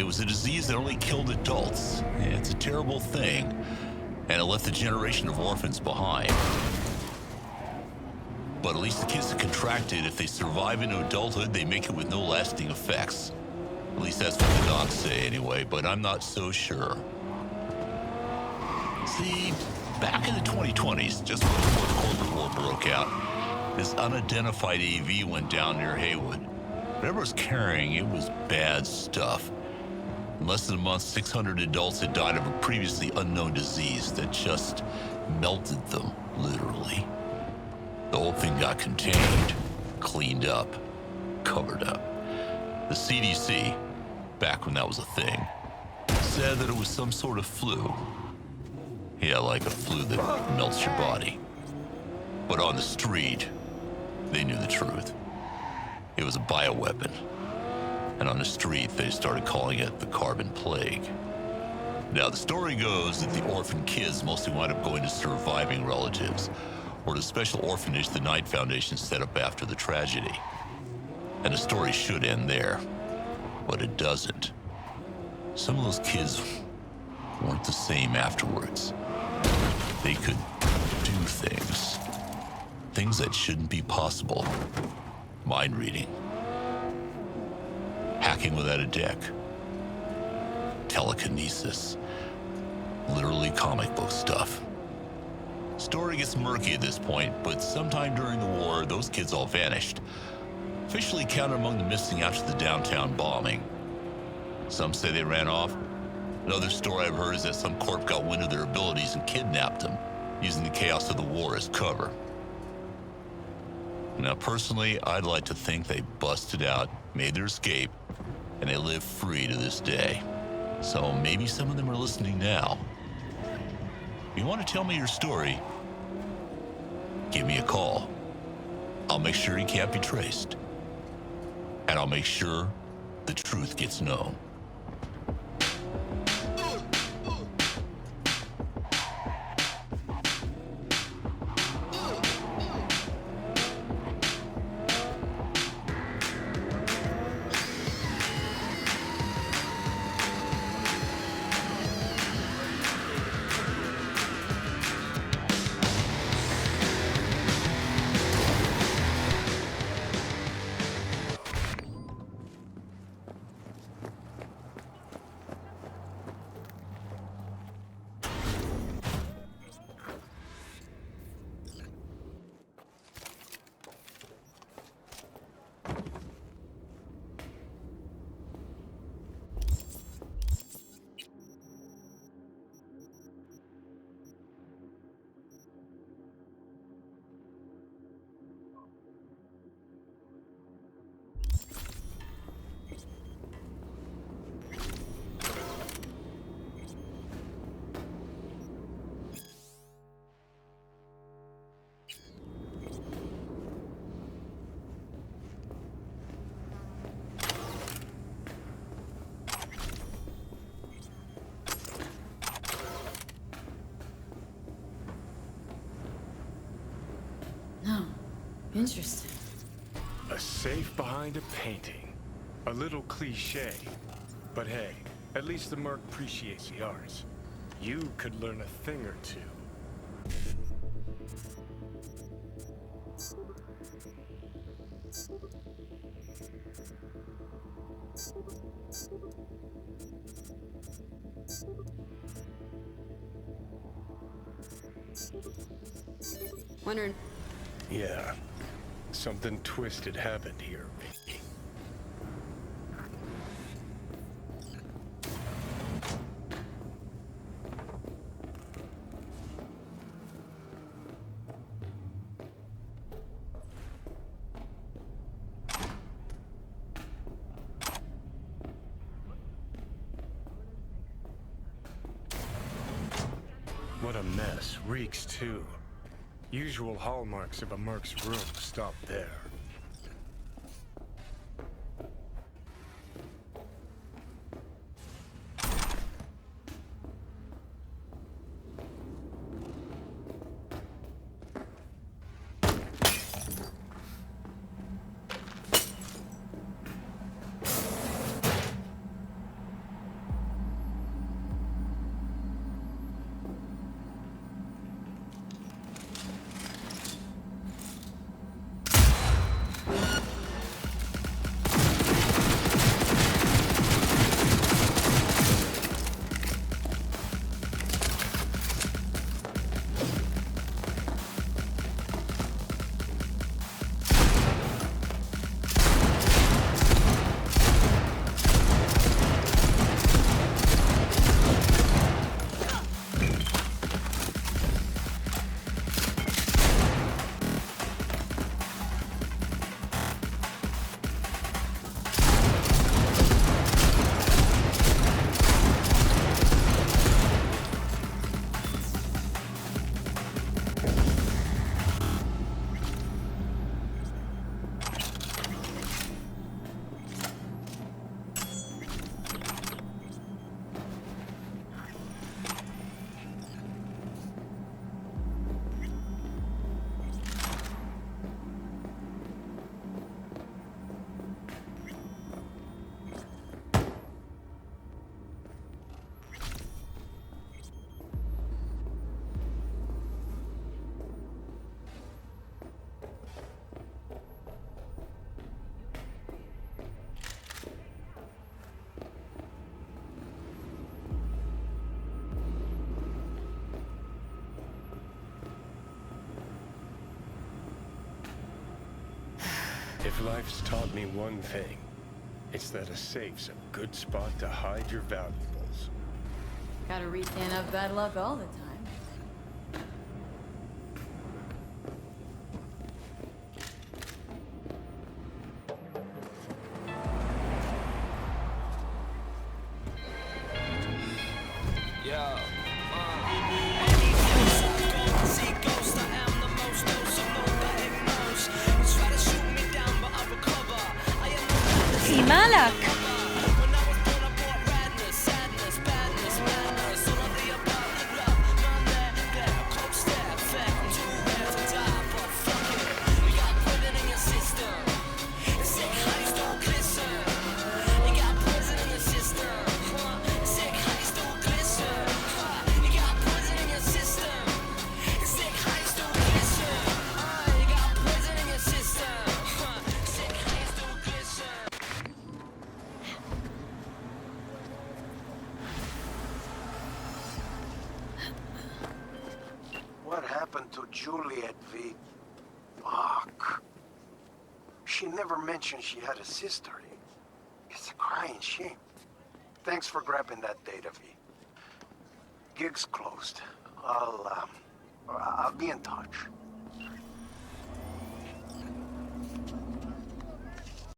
was a disease that only killed adults. It's a terrible thing, and it left a generation of orphans behind. But at least the kids that contract it, if they survive into adulthood, they make it with no lasting effects. At least that's what the docs say anyway, but I'm not so sure. See, back in the 2020s, just before the corporate war broke out, this unidentified AV went down near Haywood. Whatever it was carrying, it was bad stuff. In less than a month, 600 adults had died of a previously unknown disease that just melted them, literally. The whole thing got contained, cleaned up, covered up. The CDC, back when that was a thing, said that it was some sort of flu. Yeah, like a flu that melts your body. But on the street, they knew the truth. It was a bioweapon. And on the street, they started calling it the carbon plague. Now, the story goes that the orphan kids mostly wind up going to surviving relatives, or the special orphanage the Knight Foundation set up after the tragedy. And the story should end there, but it doesn't. Some of those kids weren't the same afterwards. They could do things that shouldn't be possible. Mind reading. Hacking without a deck. Telekinesis. Literally comic book stuff. Story gets murky at this point, but sometime during the war, those kids all vanished. Officially counted among the missing after the downtown bombing. Some say they ran off. Another story I've heard is that some corp got wind of their abilities and kidnapped them, using the chaos of the war as cover. Now, personally, I'd like to think they busted out, made their escape, and they live free to this day. So maybe some of them are listening now. If you want to tell me your story, give me a call. I'll make sure you can't be traced. And I'll make sure the truth gets known. Interesting. A safe behind a painting. A little cliche. But hey, at least the Merc appreciates the arts. You could learn a thing or two. Wondering. Yeah. Something twisted happened here, Vicky. What a mess. Reeks, too. Usual hallmarks of a Merc's room stop there. If life's taught me one thing, it's that a safe's a good spot to hide your valuables. Gotta retain up bad luck all the time. Yo. في مالك؟ What happened to Juliet V? Fuck. She never mentioned she had a sister. It's a crying shame. Thanks for grabbing that data, V. Gig's closed. I'll be in touch.